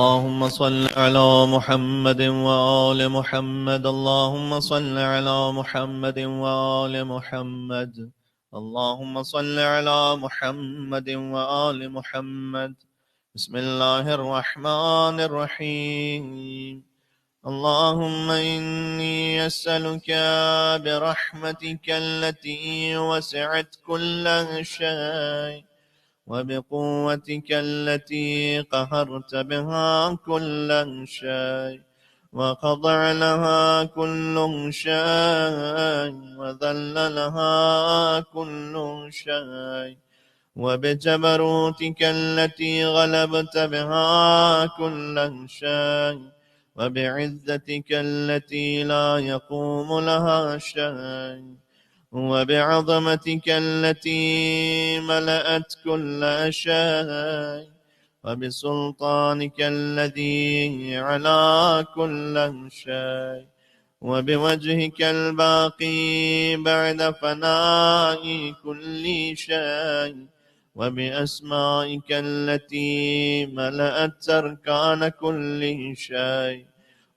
اللهم صل على محمد وآل محمد. اللهم صل على محمد وآل محمد. اللهم صل على محمد وآل محمد. بسم الله الرحمن الرحيم. اللهم إني أسألك برحمتك التي وسعت كل شيء وبقوتك التي قهرت بها كل شيء وخضع لها كل شيء وذل لها كل شيء وبجبروتك التي غلبت بها كل شيء وبعزتك التي لا يقوم لها شيء وبعظمتك التي ملأت كل شيء وبسلطانك الذي على كل شيء وبوجهك الباقي بعد فناء كل شيء وبأسمائك التي ملأت أركان كل شيء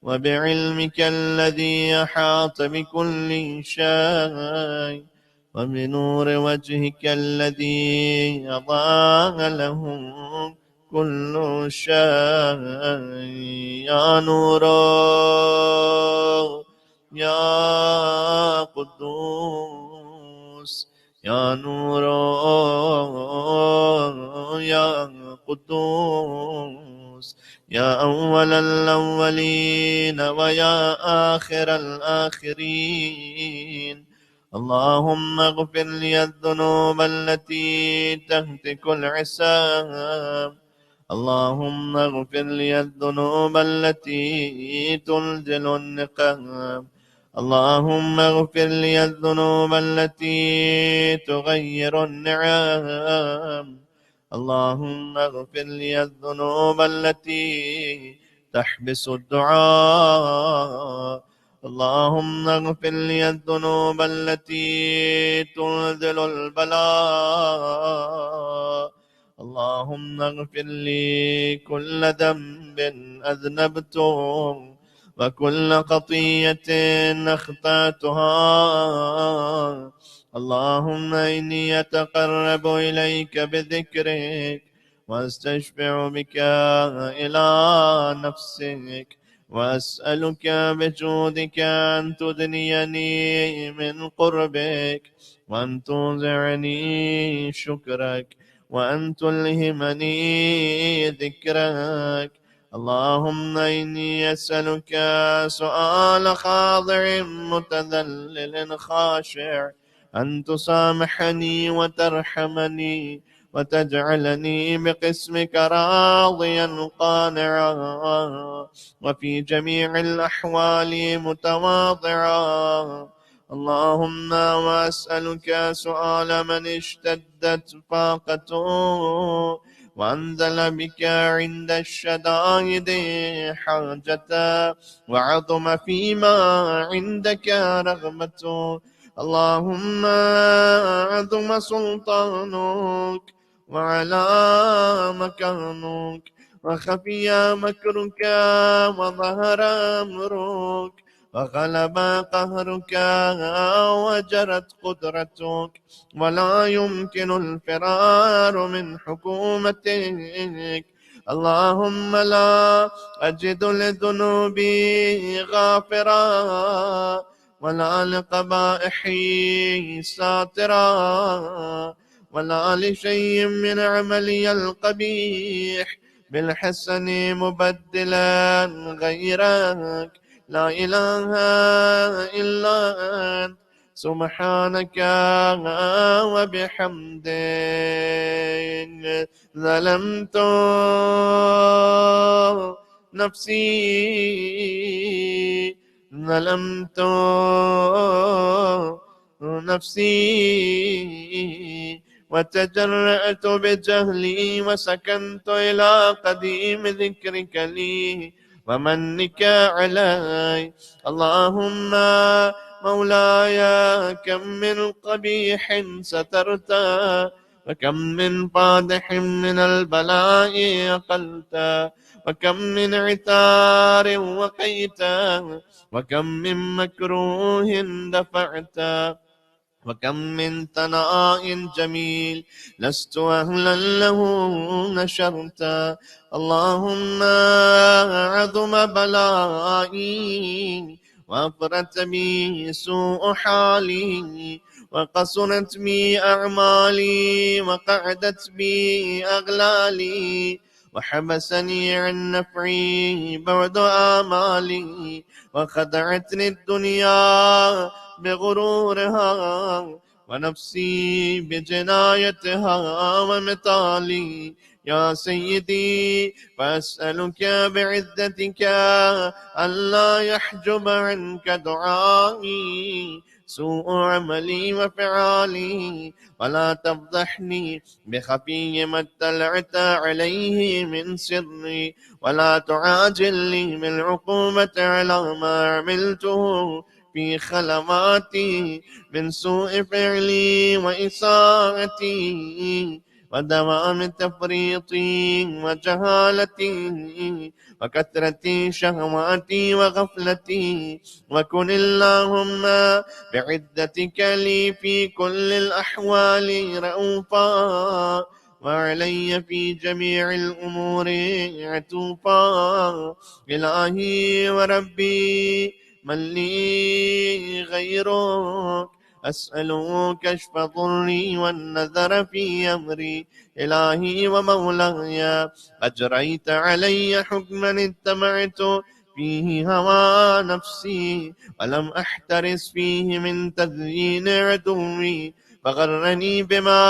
وبعلمك الذي أحاط بكل شيء وبنور وجهك الذي أضاء له كل شيء. يا نور يا قدوس يا نور يا قدوس يا أول الأولين ويا آخر الآخرين. اللهم اغفر لي الذنوب التي تهتك العصام. اللهم اغفر لي الذنوب التي تنزل النقام. اللهم اغفر لي الذنوب التي تغير النعام. اللهم اغفر لي الذنوب التي تحبس الدعاء. اللهم اغفر لي الذنوب التي تنزل البلاء. اللهم اغفر لي كل ذنب أذنبته وكل خطية أخطأتها. اللهم إني أتقرب إليك بذكرك واستشفع بك إلى نفسك وأسألك بجودك أن تدنيني من قربك وأن توزعني شكرك وأن تلهمني ذكرك. اللهم إني أسألك سؤال خاضع متذلل خاشع أن تسامحني وترحمني وتجعلني بقسمك راضيا قانعا وفي جميع الأحوال متواضعا. اللهم وأسألك سؤال من اشتدت فاقته وأنزل بك عند الشدائد حاجته وعظم فيما عندك رغبته. اللهم عظم سلطانك وعلى مكانك وخفي مكرك وظهر أمرك وغلب قهرك وجرت قدرتك ولا يمكن الفرار من حكومتك. اللهم لا أجد لذنوبي غافرا ولا لقبائحي ساترا ولا لشيء من عملي القبيح بالحسن مبدلا غيرك. لا إله إلا أنت سبحانك وبحمدك ظلمت نفسي ظلمت نفسي وتجرأت بجهلي وسكنت إلى قديم ذكرك لي ومنك علي. اللهم مولاي كم من قبيح سترت وكم من فادح من البلاء أقلت وكم من عثار وقيتا، وكم من مكروه دفعتا، وكم من ثناء جميل لست أهلا له نشرتا. اللهم عظم بلائي وأفرت بي سوء حالي، وقصرت بي أعمالي، وقعدت بي أغلالي، وحبسني عن نفعي بعد آمالي، وخدعتني الدنيا بغرورها، ونفسي بجنايتها ومثالي. يا سيدي فأسألك بعزتك ألا يحجب عنك دعائي سوء عملي وفعالي، ولا تفضحني بخفي ما اطلعت عليه من سري، ولا تعاجل لي بالعقوبة على ما عملته في خلواتي من سوء فعلي وإساءتي ودوام تفريطي وجهالتي وكثرة شهواتي وغفلتي. وكن اللهم بعدتك لي في كل الأحوال رؤوفا، وعلي في جميع الأمور عطوفا. إلهي وربي من لي غيرك، أسأل كشف ضري والنذر في أمري. إلهي ومولاي أجريت علي حكما اتبعت فيه هوى نفسي، ولم أحترس فيه من تزيين عدوي، فغرني بما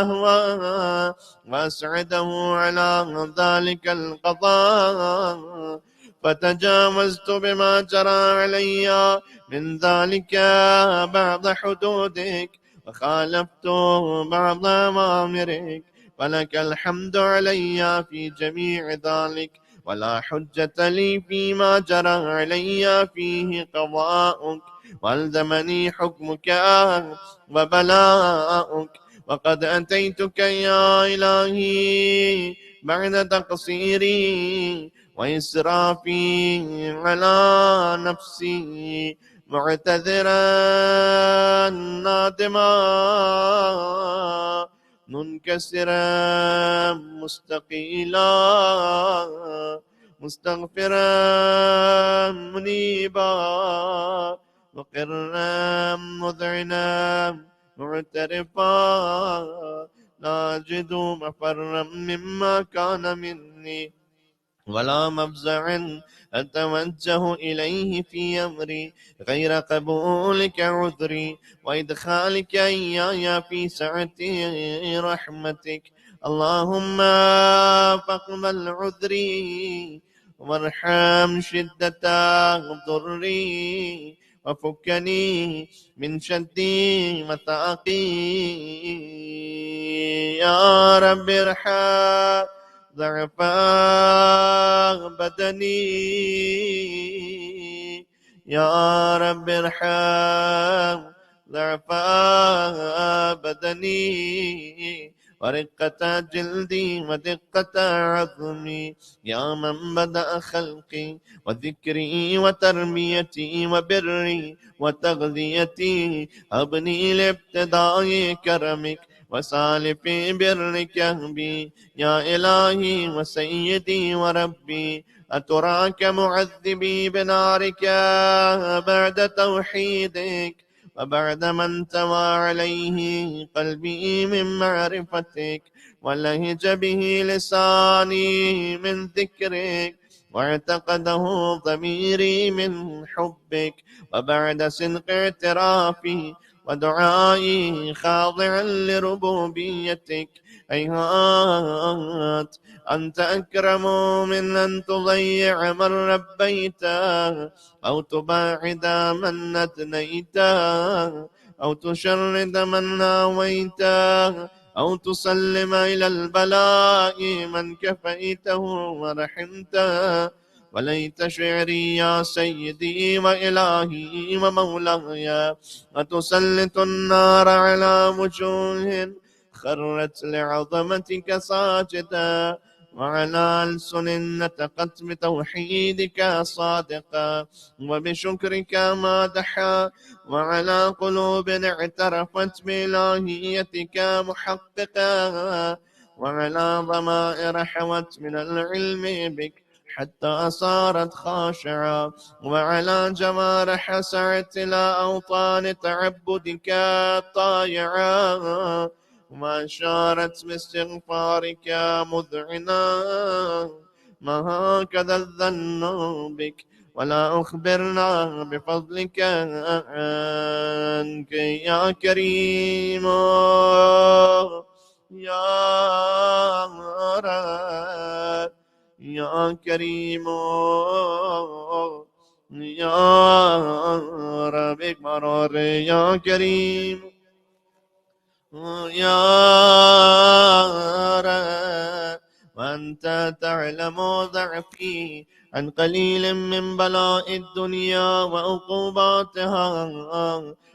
أهوى وأسعده على ذلك القضاء، فتجاوزت بما جرى علي من ذلك بعض حدودك، وخالفت بعض أوامرك، فلك الحمد علي في جميع ذلك، ولا حجة لي فيما جرى علي فيه قضاؤك، والزمني حكمك وبلاؤك. وقد أتيتك يا إلهي بعد تقصيري وإسرافي على نفسي، معتذرا نادما منكسرا مستقيلا مستغفرا منيبا مقرا مذعنا معترفا، لا أجد مفرا مما كان مني، ولا مفزعا أتوجه إليه في أمري غير قبولك عذري، وإدخالك إياي في سعة رحمتك. اللهم فاقبل عذري وارحم شدة ضري، وفكني من شد وثاقي. يا رب ارحم ضعفا بدني، يا رب ارحم ضعفا بدني، ورقة جلدي ودقة عظمي. يا من بدأ خلقي وذكري وتربيتي وبري وتغذيتي، أبني لابتداء كرمك وسالف برك بي. يا إلهي وسيدي وربي، أتراك معذبي بنارك بعد توحيدك، وبعد ما انتوى عليه قلبي من معرفتك، ولهج به لساني من ذكرك، واعتقده ضميري من حبك، وبعد صدق اعترافي ودعائي خاضعا لربوبيتك. هيهات أنت أكرم من أن تضيع من ربيته، أو تباعد من أثنيته، أو تشرد من ناويته، أو تسلم إلى البلاء من كفيته ورحمته. وليت شعري يا سيدي وإلهي ومولاي أتسلط النار على وجوه خرت لعظمتك ساجدا، وعلى ألسن نطقت بتوحيدك صادقا وبشكرك مادحا، وعلى قلوب اعترفت بإلهيتك محققا، وعلى ضمائر حوت من العلم بك حتى صارت خاشعة، وعلى جوارح سعت إلى أوطان تعبدك طائعة، وما شارت باستغفارك مذعنا. ما هكذا الظن بك ولا أخبرنا بفضلك عنك يا كريم يا رب يا كريم يا رب مرار يا كريم يا رب، وأنت تعلم ضعفي عن قليل من بلاء الدنيا وعقوباتها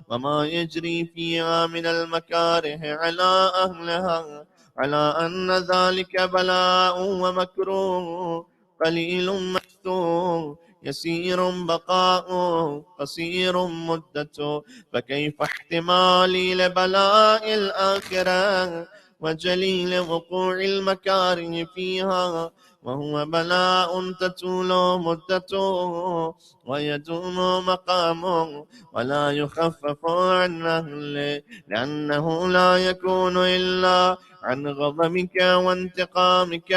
وما يجري فيها من المكاره على أهلها، على أن ذلك بلاء ومكروه قليل مكتوب، يسير بقاؤه قصير مدته، فكيف احتمالي لبلاء الآخرة وجليل وقوع المكاره فيها، وهو بلاء تطول مدته ويدوم مقامه ولا يخفف عن أهله، لأنه لا يكون إلا عن غضبك وانتقامك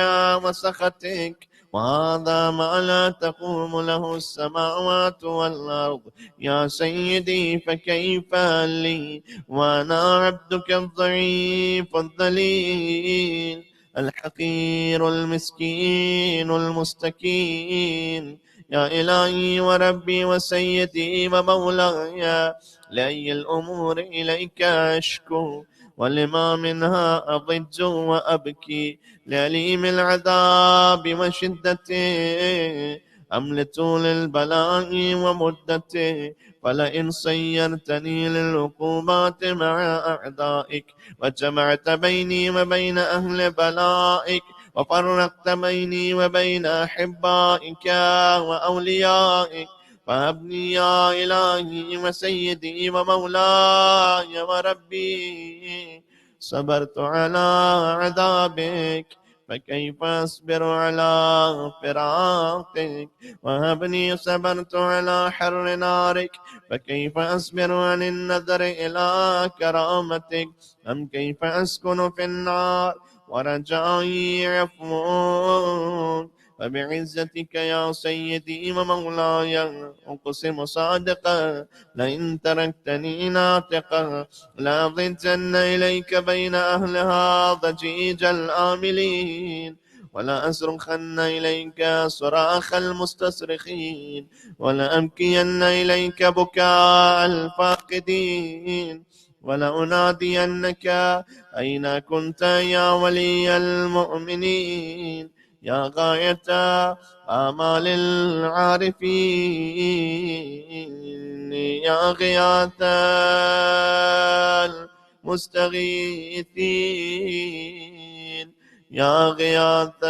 وسخطك، وهذا ما لا تقوم له السماوات والأرض. يا سيدي فكيف لي وأنا عبدك الضعيف الذليل الحقير المسكين المستكين. يا إلهي وربي وسيدي ومولاي، لأي الأمور إليك أشكو ولما منها أضج وأبكي، لأليم العذاب وشدته أم لطول البلاء ومدته، فلئن صيرتني للعقوبات مع أعدائك وجمعت بيني وبين أهل بلائك وفرقت بيني وبين أحبائك وأوليائك، فهبني يا إلهي وسيدي ومولاي وربي. صبرت على عذابك فكيف أصبر على فراقك، وهبني صبرت على حر نارك فكيف أصبر عن النظر إلى كرامتك، أم كيف أسكن في النار ورجائي عفوك. فبعزتك يا سيدي ومولاي أقسم صادقا، لئن تركتني ناطقا لأضجن إليك بين أهلها ضجيج الآملين، ولا أصرخن إليك صراخ المستصرخين، ولا أبكين إليك بكاء الفاقدين، ولا أنادينك أين كنت يا ولي المؤمنين، يا غاية آمال العارفين، يا غياث المستغيثين، يا غياث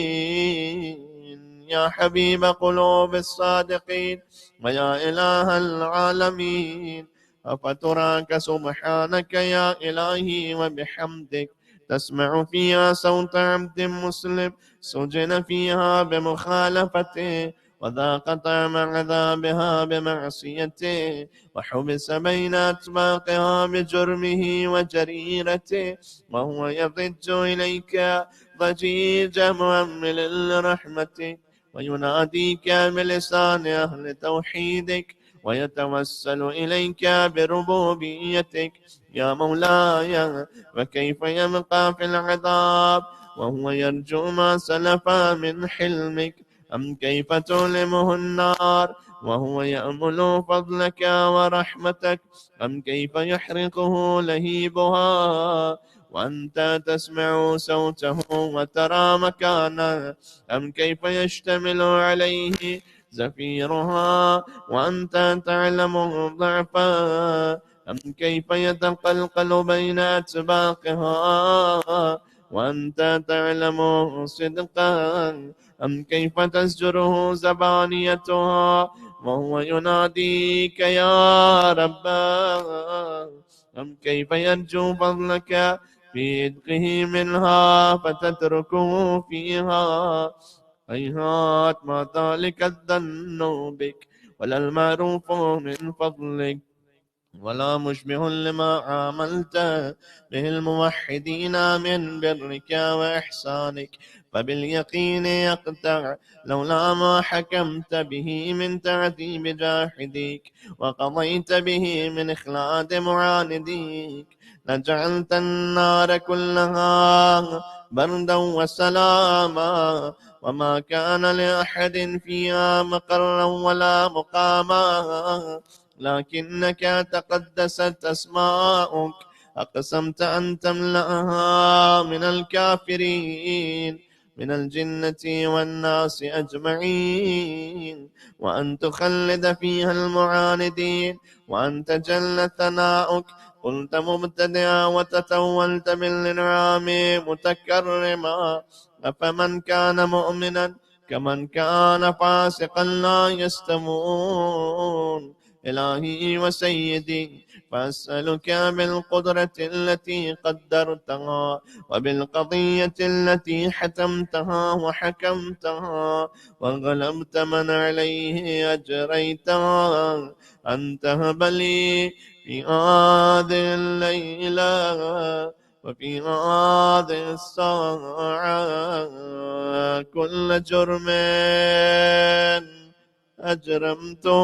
المستغيثين، يا حبيب قلوب الصادقين، ويا إله العالمين. أفتراك سبحانك يا إلهي وبحمدك تسمع فيها صوت عبد مسلم سجن فيها بمخالفته، وذاق طعم عذابها بمعصيته، وحبس بين أطباقها بجرمه وجريرته، وهو يضج إليك ضجيج مؤمل لرحمتك، ويناديك بلسان أهل توحيدك، ويتوسل إليك بربوبيتك. يا مولاي، وكيف يبقى في العذاب وهو يرجو ما سلف من حلمك، أم كيف تؤلمه النار وهو يأمل فضلك ورحمتك، أم كيف يحرقه لهيبها وأنت تسمع صوته وترى مكانه، أم كيف يشتمل عليه زفيرها وأنت تعلم ضعفا، أم كيف يتقلقل بين أتباقها وأنت تعلم صدقا أم كيف تزجره زبانيتها وهو يناديك يا رب أم كيف يرجو فضلك في إدقه منها فتتركه فيها هيهات ما ذلك الظن بك ولا المعروف من فضلك ولا مشبه لما عاملت به الموحدين من برك وإحسانك فباليقين يقطع لولا ما حكمت به من تعذيب جاحديك وقضيت به من إخلاد معانديك لجعلت النار كلها بردا وسلاما وما كان لأحد فيها مقرا ولا مقاما لكنك تقدست أسماؤك أقسمت أن تملأها من الكافرين من الجنة والناس أجمعين وأن تخلد فيها المعاندين وأن تجل ثناؤك قلت مبتدئا وتتولت بالإنعام متكرما أفمن كان مؤمنا كمن كان فاسقا لا يستمون إلهي وسيدي فأسألك بالقدرة التي قدرتها وبالقضية التي حتمتها وحكمتها وغلبت من عليه أجريتها أن تهب لي في هذه الليلة وفي هذه الساعة كل جرم أجرمته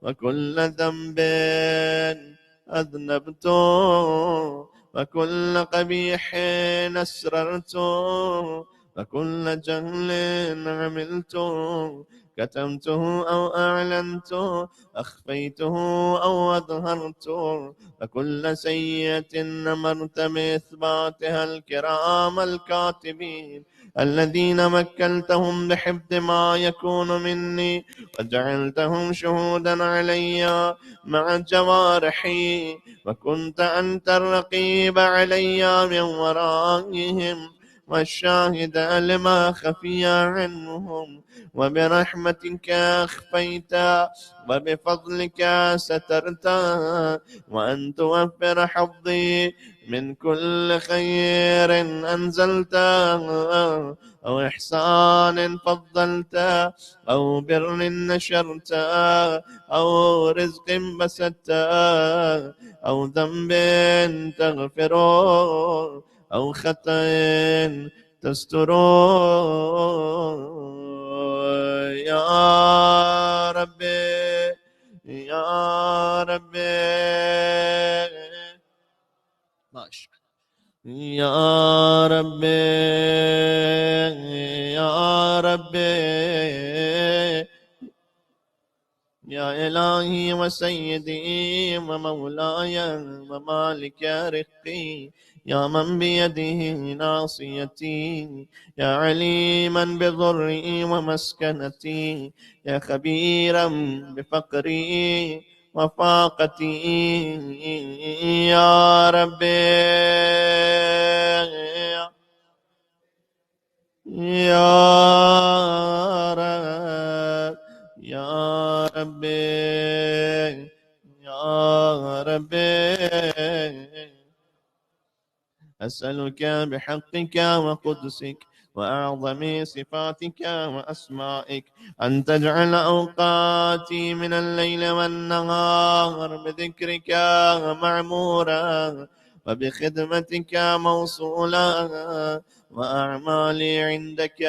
وكل ذنب أذنبته وكل قبيح أسررته وكل جهل عملته كتمته أو أعلنته أخفيته أو أظهرته وكل سيئة أمرت بإثباتها الكرام الكاتبين الذين مكنتهم بحفظ ما يكون مني وجعلتهم شهودا علي مع جوارحي وكنت أنت الرقيب علي من ورائهم والشاهد لما خفي عنهم وبرحمتك أخفيت وبفضلك سترت وأن توفر حظي من كل خير أنزلت أو إحسان فضلت أو بر نشرت أو رزق بسطت أو ذنب تغفره أو خطأ تستره يا ربي يا ربي ماشي يا ربي يا ربي يا إلهي وسيدي ومولاي ومالك رقي يا من بيده ناصيتي يا عليما بضري ومسكنتي يا خبيرا بفقري وفاقتي يا ربي يا رب يا ربي يا ربي أسألك بحقك وقدسك وأعظم صفاتك وأسمائك أن تجعل أوقاتي من الليل والنهار بذكرك معمورا وبخدمتك موصولا وأعمالي عندك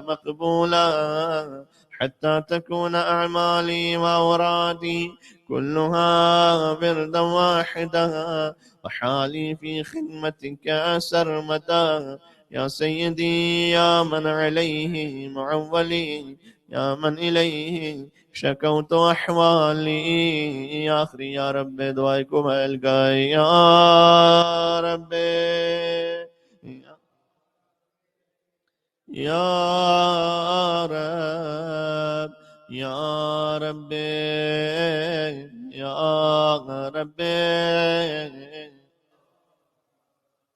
مقبولا حتى تكون أعمالي وأورادي كلها بردا واحدا وحالي في خدمتك سرمدا يا سيدي يا من عليه معولي يا من إليه شكوت أحوالي يا آخري يا رب دعائكم القاي يا رب يا رب يا رب يا ربي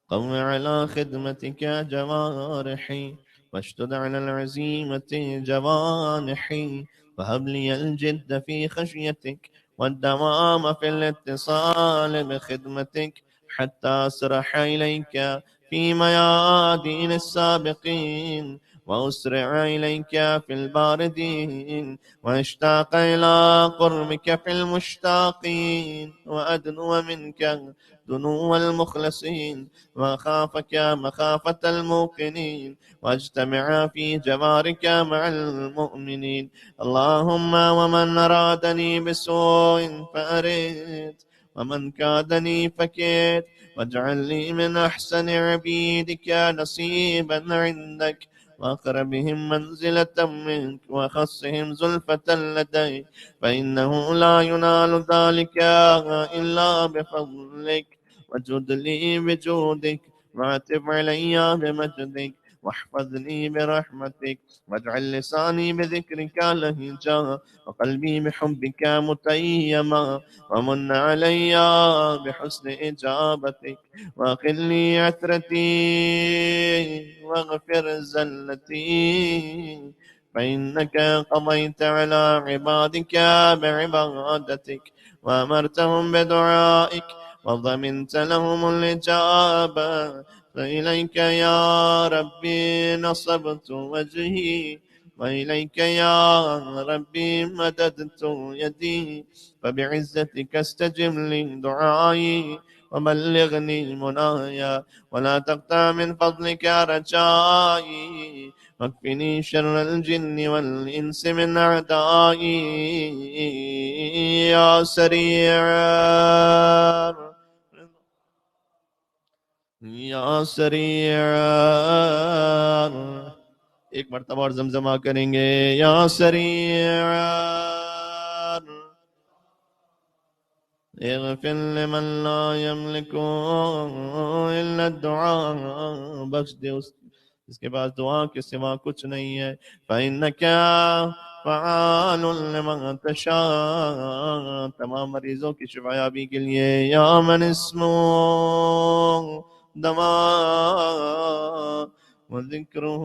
قو على خدمتك جوارحي واشدد على العزيمة جوانحي وهب لي الجد في خشيتك والدوام في الاتصال بخدمتك حتى أسرح إليك في ميادين السابقين وأسرع إليك في الباردين واشتاق إلى قربك في المشتاقين وأدنو منك دنو المخلصين وخافك مخافة الموقنين واجتمع في جوارك مع المؤمنين. اللهم ومن أرادني بسوء فأرد ومن كادني فكد واجعل لي من أحسن عبيدك نصيبا عندك وأقربهم منزلة منك وخصهم زلفة لديك فإنه لا ينال ذلك إلا بفضلك وجد لي بجودك وعتب علي بمجدك واحفظني برحمتك واجعل لساني بذكرك لهجا وقلبي بحبك متيما ومن علي بحسن إجابتك وأقل لي عثرتي واغفر زلتي فإنك قضيت على عبادك بعبادتك وأمرتهم بدعائك وضمنت لهم الإجابة فإليك يا ربي نصبت وجهي وإليك يا ربي مددت يدي فبعزتك استجب لي دعائي وبلغني منايا ولا تقطع من فضلك رجائي واكفني شر الجن والإنس من أعدائي يا سريع یا سریع ایک مرتبہ اور زمزمہ کریں گے یا سریع اغفر لمن لا يملك الا الدعاء بخش دے اس کے پاس دعا کے سوا کچھ نہیں ہے فإنك فعال لما تشاء تمام مریضوں کی شفا یابی کے لیے یا من اسمه دواء وذكره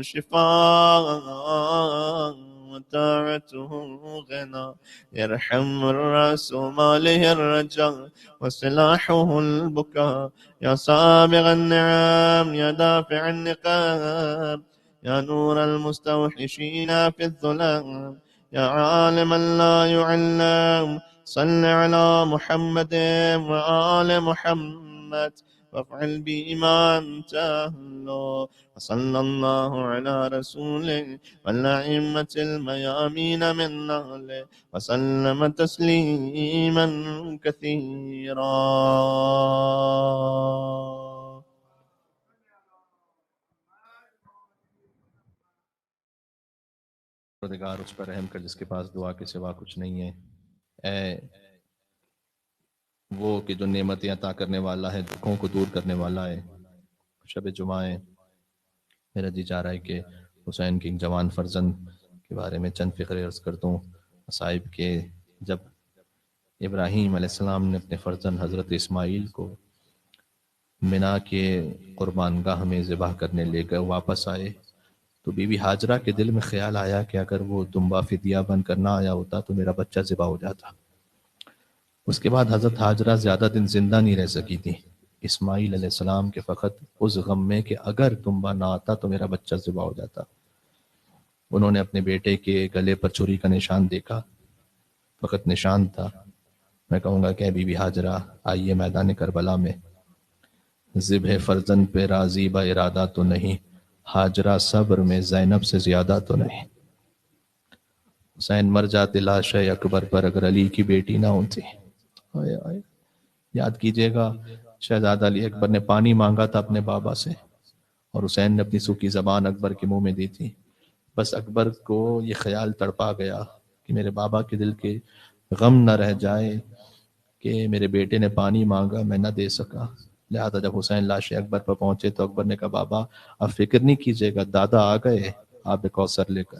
شفاء وطاعته غنى يرحم الرأس ماله الرجاء وسلاحه البكاء يا سابغ النعم يا دافع النقام يا نور المستوحشين في الظلام يا عالما لا يعلم صل على محمد وآل محمد وافعل بما أنت أهله وصلى الله على رسوله والأئمة الميامين من أهله وسلم تسليما كثيرا. پروردگار اس پر رحم کر جس کے پاس دعا کے سوا کچھ نہیں ہے. اے وہ کہ جو نعمتیں عطا کرنے والا ہے، دکھوں کو دور کرنے والا ہے. شب جمعہ ہے، میرا جی چاہ رہا ہے کہ حسین کے ایک جوان فرزند کے بارے میں چند فقرے عرض کر دوں. صاحب کے جب ابراہیم علیہ السلام نے اپنے فرزند حضرت اسماعیل کو منا کے قربان گاہ میں ذبح کرنے لے کر واپس آئے تو بی بی ہاجرہ کے دل میں خیال آیا کہ اگر وہ دمبا فدیہ بن کر نہ آیا ہوتا تو میرا بچہ ذبح ہو جاتا. اس کے بعد حضرت ہاجرہ زیادہ دن زندہ نہیں رہ سکی تھی اسماعیل علیہ السلام کے فقط اس غم میں کہ اگر دمبا نہ آتا تو میرا بچہ ذبح ہو جاتا. انہوں نے اپنے بیٹے کے گلے پر چھری کا نشان دیکھا، فقط نشان تھا. میں کہوں گا کہ بی بی ہاجرہ آئیے میدان کربلا میں، ذبح فرزند پہ راضی با ارادہ تو نہیں، ہاجرہ صبر میں زینب سے زیادہ تو نہیں. حسین مر جاتے لاش اکبر پر اگر علی کی بیٹی نہ ہوتی. یاد کیجئے گا شہزادہ علی اکبر نے پانی مانگا تھا اپنے بابا سے اور حسین نے اپنی سوکھی زبان اکبر کے منہ میں دی تھی. بس اکبر کو یہ خیال تڑپا گیا کہ میرے بابا کے دل کے غم نہ رہ جائے کہ میرے بیٹے نے پانی مانگا میں نہ دے سکا. لہذا جب حسین لاش اکبر پر پہنچے تو اکبر نے کہا بابا اب فکر نہیں کیجئے گا، دادا آ گئے آب کوثر لے کر.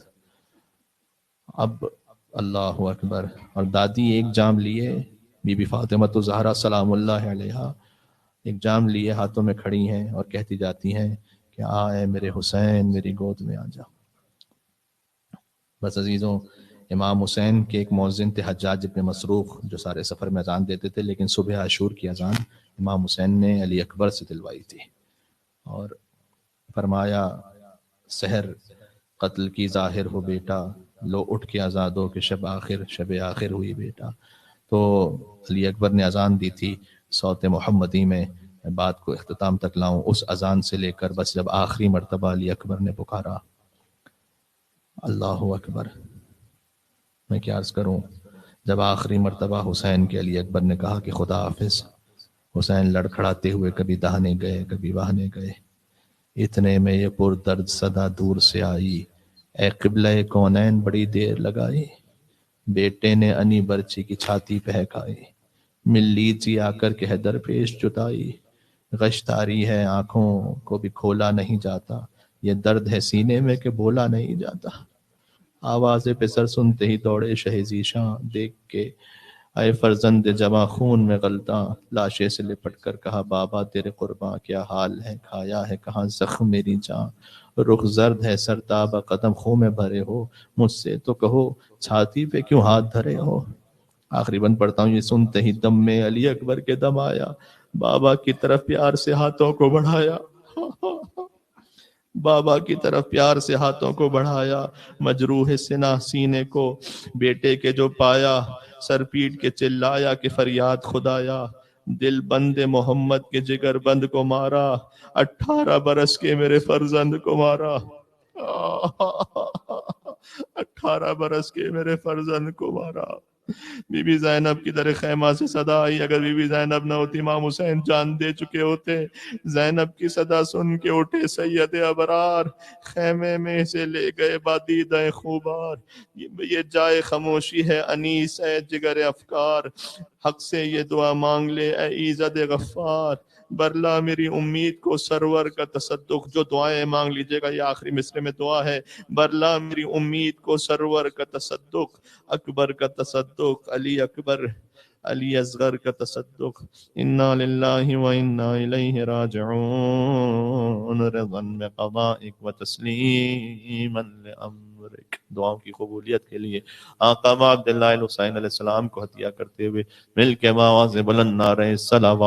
اب اللہ اکبر. اور دادی ایک جام لیے، بی بی فاطمہ الزہرا سلام اللہ علیہا ایک جام لیے ہاتھوں میں کھڑی ہیں اور کہتی جاتی ہیں کہ اے میرے حسین میری گود میں آ جا. بس عزیزوں، امام حسین کے ایک مؤذن تھے حجاج ابن مسروق، جو سارے سفر میں اذان دیتے تھے، لیکن صبح عاشور کی اذان امام حسین نے علی اکبر سے دلوائی تھی اور فرمایا سحر قتل کی ظاہر ہو بیٹا، لو اٹھ کے آزادوں کے شب آخر ہوئی بیٹا. تو علی اکبر نے اذان دی تھی صوت محمدی میں بات کو اختتام تک لاؤں. اس اذان سے لے کر بس جب آخری مرتبہ علی اکبر نے پکارا اللہ اکبر، میں کیا عرض کروں، جب آخری مرتبہ حسین کے علی اکبر نے کہا کہ خدا حافظ، حسین لڑکھڑاتے ہوئے کبھی دہنے گئے کبھی بہنے گئے. اتنے میں یہ پر درد صدا دور سے آئی، اے قبلہ کونین بڑی دیر لگائی. بیٹے نے انی برچی کی چھاتی پہکائی، مل لیجی آ کر کہ در پیش جتائی. غشتاری ہے آنکھوں کو بھی کھولا نہیں جاتا، یہ درد ہے سینے میں کہ بولا نہیں جاتا. آواز پسر سنتے ہی دوڑے شہ ذیشاں، دیکھ کے اے فرزند جواں خون میں غلطاں. لاشے سے لپٹ کر کہا بابا تیرے قرباں، کیا حال ہے کھایا ہے کہاں زخم میری جاں. رخ زرد ہے سرتابہ قدم خوں میں بھرے ہو، مجھ سے تو کہو چھاتی پہ کیوں ہاتھ دھرے ہو. آخری بند پڑھتا ہوں. یہ سنتے ہی دم میں علی اکبر کے دم آیا، بابا کی طرف پیار سے ہاتھوں کو بڑھایا. بابا کی طرف پیار سے ہاتھوں کو بڑھایا، مجروح سنا سینے کو بیٹے کے جو پایا. سر پیٹ کے چلایا کہ فریاد خدایا، دل بند محمد کے جگر بند کو مارا، 18 برس کے میرے فرزند کو مارا. 18 برس کے میرے فرزند کو مارا. بی بی زینب کی در خیمہ سے صدا آئی. اگر بی بی زینب نہ ہوتی امام حسین جان دے چکے ہوتے. زینب کی صدا سن کے اٹھے سید ابرار، خیمے میں سے لے گئے بادیدہ خوبار. یہ جائے خاموشی ہے انیس ہے جگر افکار، حق سے یہ دعا مانگ لے اے ایزد غفار. برلا میری امید کو سرور کا تصدق. جو دعائیں مانگ لیجئے گا، یہ آخری مصرے میں دعا ہے. برلا میری امید کو سرور کا تصدق، اکبر کا تصدق، علی اکبر علی اصغر کا تصدق. انا للہ و انا الیہ راجعون، رضا بقضائک و تسلیما لامرک. دعاؤں کی قبولیت کے لیے آقا عبداللہ الحسین علیہ السلام کو ہدیہ کرتے ہوئے مل کے آواز بلند نعرہ صلوات.